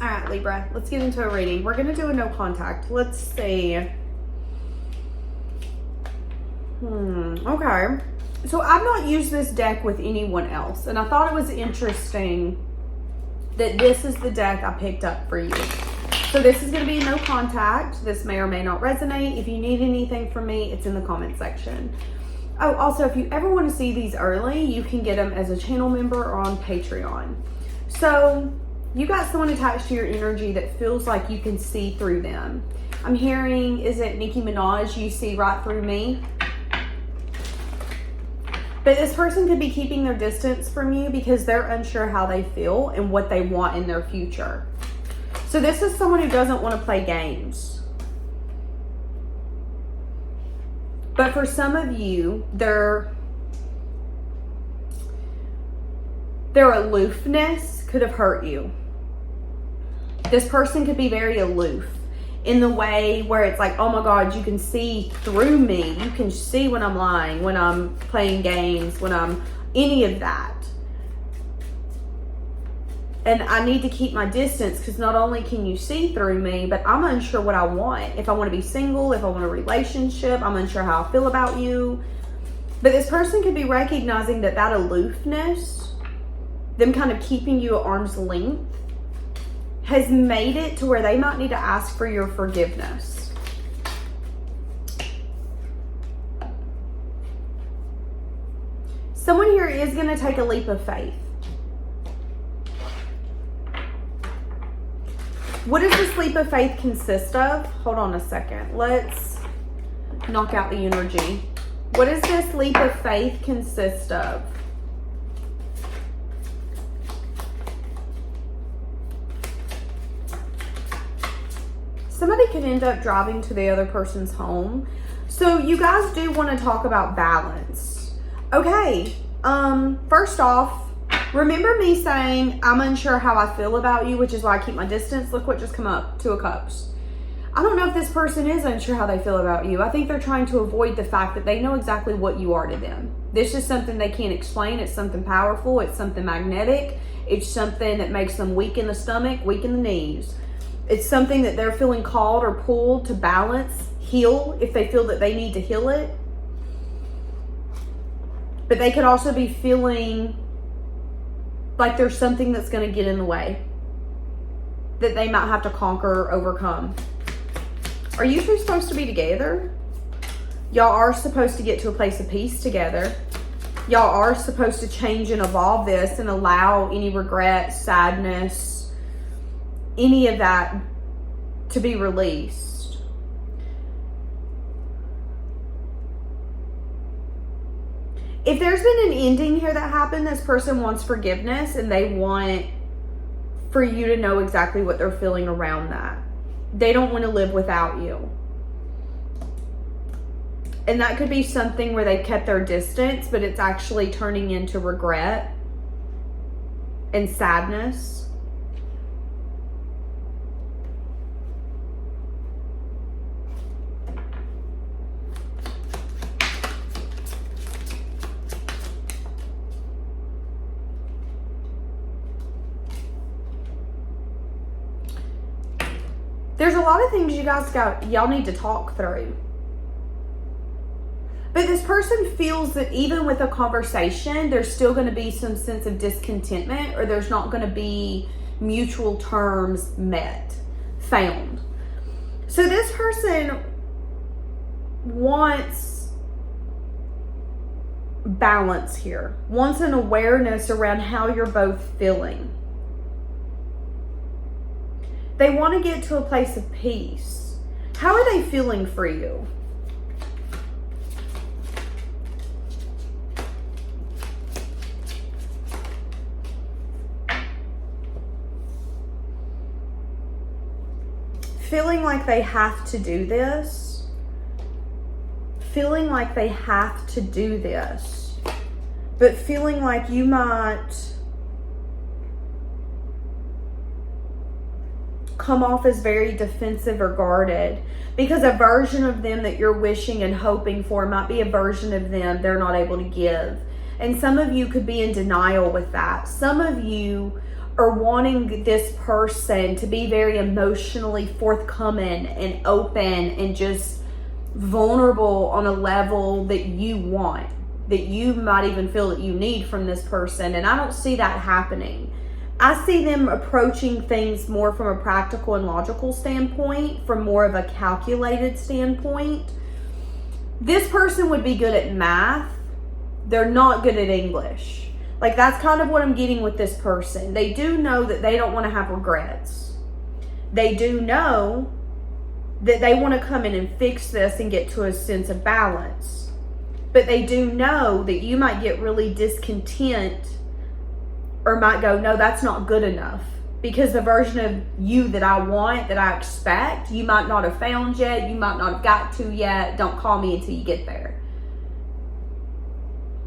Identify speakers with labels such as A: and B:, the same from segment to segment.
A: All right, Libra, let's get into a reading. We're going to do a no contact. Let's see. Okay. So I've not used this deck with anyone else, and I thought it was interesting that this is the deck I picked up for you. So this is going to be no contact. This may or may not resonate. If you need anything from me, it's in the comment section. Oh, also, if you ever want to see these early, you can get them as a channel member or on Patreon. So you got someone attached to your energy that feels like you can see through them. I'm hearing, is it Nicki Minaj, you see right through me? But this person could be keeping their distance from you because they're unsure how they feel and what they want in their future. So this is someone who doesn't want to play games. But for some of you, their aloofness could have hurt you. This person could be very aloof in the way where it's like, oh my God, you can see through me. You can see when I'm lying, when I'm playing games, when I'm any of that. And I need to keep my distance because not only can you see through me, but I'm unsure what I want. If I want to be single, if I want a relationship, I'm unsure how I feel about you. But this person could be recognizing that aloofness, them kind of keeping you at arm's length, has made it to where they might need to ask for your forgiveness. Someone here is going to take a leap of faith. What does this leap of faith consist of? Hold on a second. Let's knock out the energy. What does this leap of faith consist of? Somebody could end up driving to the other person's home. So you guys do want to talk about balance. Okay, first off, remember me saying I'm unsure how I feel about you, which is why I keep my distance. Look what just come up, Two of Cups. I don't know if this person is unsure how they feel about you. I think they're trying to avoid the fact that they know exactly what you are to them. This is something they can't explain. It's something powerful. It's something magnetic. It's something that makes them weak in the stomach, weak in the knees. It's something that they're feeling called or pulled to balance, heal if they feel that they need to heal it. But they could also be feeling like there's something that's going to get in the way that they might have to conquer or overcome. Are you two supposed to be together? Y'all are supposed to get to a place of peace together. Y'all are supposed to change and evolve this and allow any regret, sadness, any of that to be released. If there's been an ending here that happened, this person wants forgiveness and they want for you to know exactly what they're feeling around that. They don't want to live without you. And that could be something where they kept their distance, but it's actually turning into regret and sadness. There's a lot of things y'all need to talk through. But this person feels that even with a conversation, there's still going to be some sense of discontentment, or there's not going to be mutual terms found. So this person wants balance here, wants an awareness around how you're both feeling. They want to get to a place of peace. How are they feeling for you? Feeling like they have to do this. Feeling like they have to do this. But feeling like you might come off as very defensive or guarded because a version of them that you're wishing and hoping for might be a version of them they're not able to give. And some of you could be in denial with that. Some of you or wanting this person to be very emotionally forthcoming and open and just vulnerable on a level that you want, that you might even feel that you need from this person. And I don't see that happening. I see them approaching things more from a practical and logical standpoint, from more of a calculated standpoint. This person would be good at math. They're not good at English. Like, that's kind of what I'm getting with this person. They do know that they don't want to have regrets. They do know that they want to come in and fix this and get to a sense of balance. But they do know that you might get really discontent or might go, no, that's not good enough. Because the version of you that I want, that I expect, you might not have found yet. You might not have got to yet. Don't call me until you get there.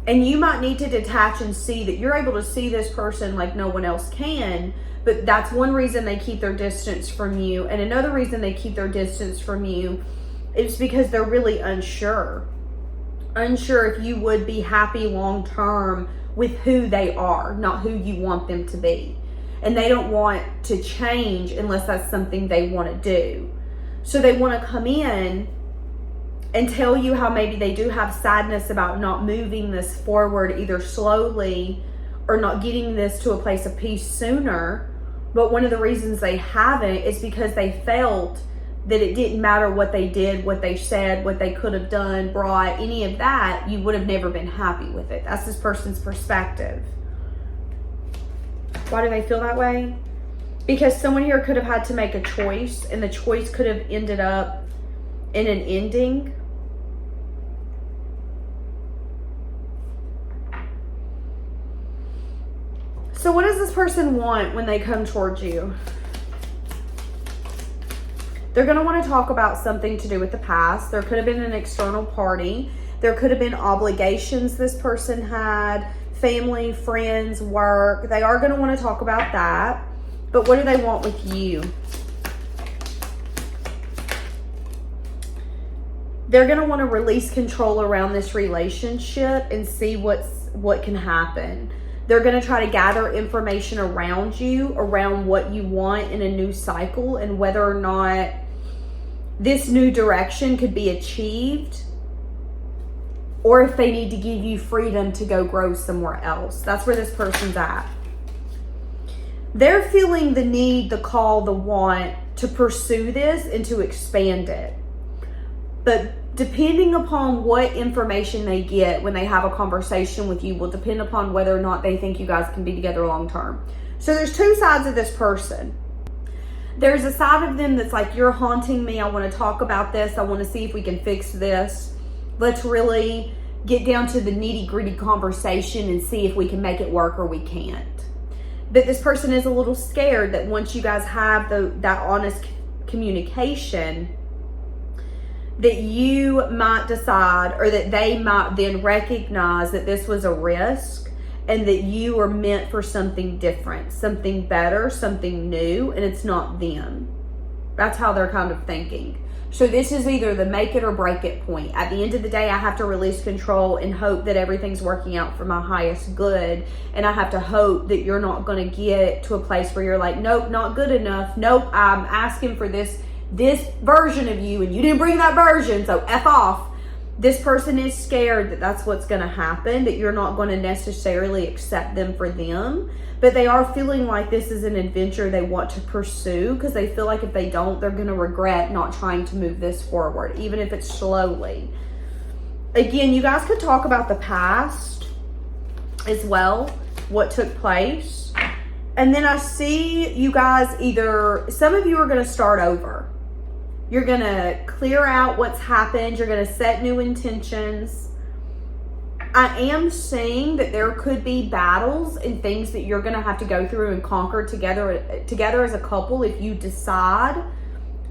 A: And you might need to detach and see that you're able to see this person like no one else can. But that's one reason they keep their distance from you. And another reason they keep their distance from you is because they're really unsure. Unsure if you would be happy long term with who they are, not who you want them to be. And they don't want to change unless that's something they want to do. So they want to come in and tell you how maybe they do have sadness about not moving this forward, either slowly or not getting this to a place of peace sooner. But one of the reasons they haven't is because they felt that it didn't matter what they did, what they said, what they could have done, brought, any of that, you would have never been happy with it. That's this person's perspective. Why do they feel that way? Because someone here could have had to make a choice, and the choice could have ended up in an ending. So what does this person want when they come towards you? They're going to want to talk about something to do with the past. There could have been an external party. There could have been obligations this person had, family, friends, work. They are going to want to talk about that. But what do they want with you? They're going to want to release control around this relationship and see what can happen. They're going to try to gather information around you, around what you want in a new cycle, and whether or not this new direction could be achieved, or if they need to give you freedom to go grow somewhere else. That's where this person's at. They're feeling the need, the call, the want to pursue this and to expand it. But depending upon what information they get when they have a conversation with you will depend upon whether or not they think you guys can be together long term. So there's two sides of this person. There's a side of them that's like, you're haunting me. I want to talk about this. I want to see if we can fix this. Let's really get down to the nitty gritty conversation and see if we can make it work or we can't. But this person is a little scared that once you guys have that honest communication, that you might decide, or that they might then recognize that this was a risk and that you are meant for something different, something better, something new, and it's not them. That's how they're kind of thinking. So this is either the make it or break it point. At the end of the day, I have to release control and hope that everything's working out for my highest good. And I have to hope that you're not going to get to a place where you're like, nope, not good enough. Nope, I'm asking for this version of you and you didn't bring that version, so F off. This person is scared that that's what's going to happen, that you're not going to necessarily accept them for them, but they are feeling like this is an adventure they want to pursue, because they feel like if they don't, they're going to regret not trying to move this forward, even if it's slowly. Again, you guys could talk about the past as well, what took place. And then I see you guys some of you are going to start over. You're going to clear out what's happened. You're going to set new intentions. I am seeing that there could be battles and things that you're going to have to go through and conquer together as a couple if you decide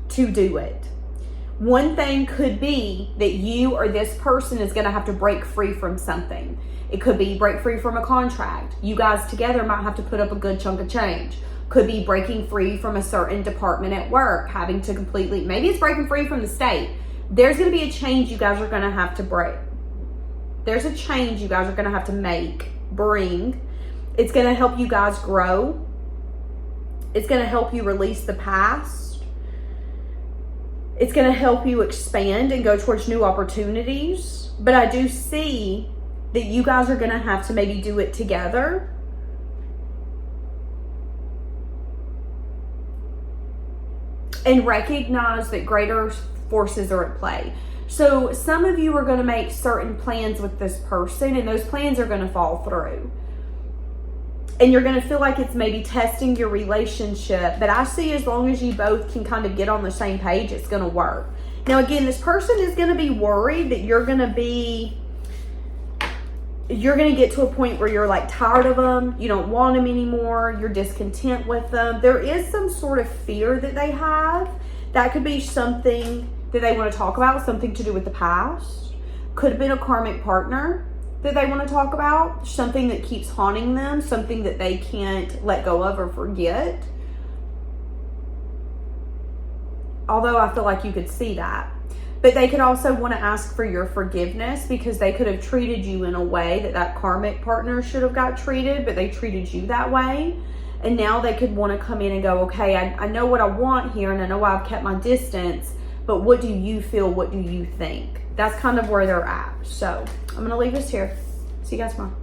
A: to do it. One thing could be that you or this person is going to have to break free from something. It could be break free from a contract. You guys together might have to put up a good chunk of change. Could be breaking free from a certain department at work, having to maybe it's breaking free from the state. There's going to be a change you guys are going to have to break. There's a change you guys are going to have to bring. It's going to help you guys grow. It's going to help you release the past. It's going to help you expand and go towards new opportunities. But I do see that you guys are going to have to maybe do it together. And recognize that greater forces are at play. So some of you are going to make certain plans with this person, and those plans are going to fall through. And you're going to feel like it's maybe testing your relationship. But I see as long as you both can kind of get on the same page, it's going to work. Now, again, this person is going to be worried that you're going to get to a point where you're like tired of them. You don't want them anymore. You're discontent with them. There is some sort of fear that they have. That could be something that they want to talk about, something to do with the past. Could have been a karmic partner that they want to talk about, something that keeps haunting them, something that they can't let go of or forget. Although I feel like you could see that. But they could also want to ask for your forgiveness because they could have treated you in a way that that karmic partner should have got treated, but they treated you that way. And now they could want to come in and go, okay, I know what I want here, and I know I've kept my distance, but what do you feel? What do you think? That's kind of where they're at. So I'm going to leave this here. See you guys tomorrow.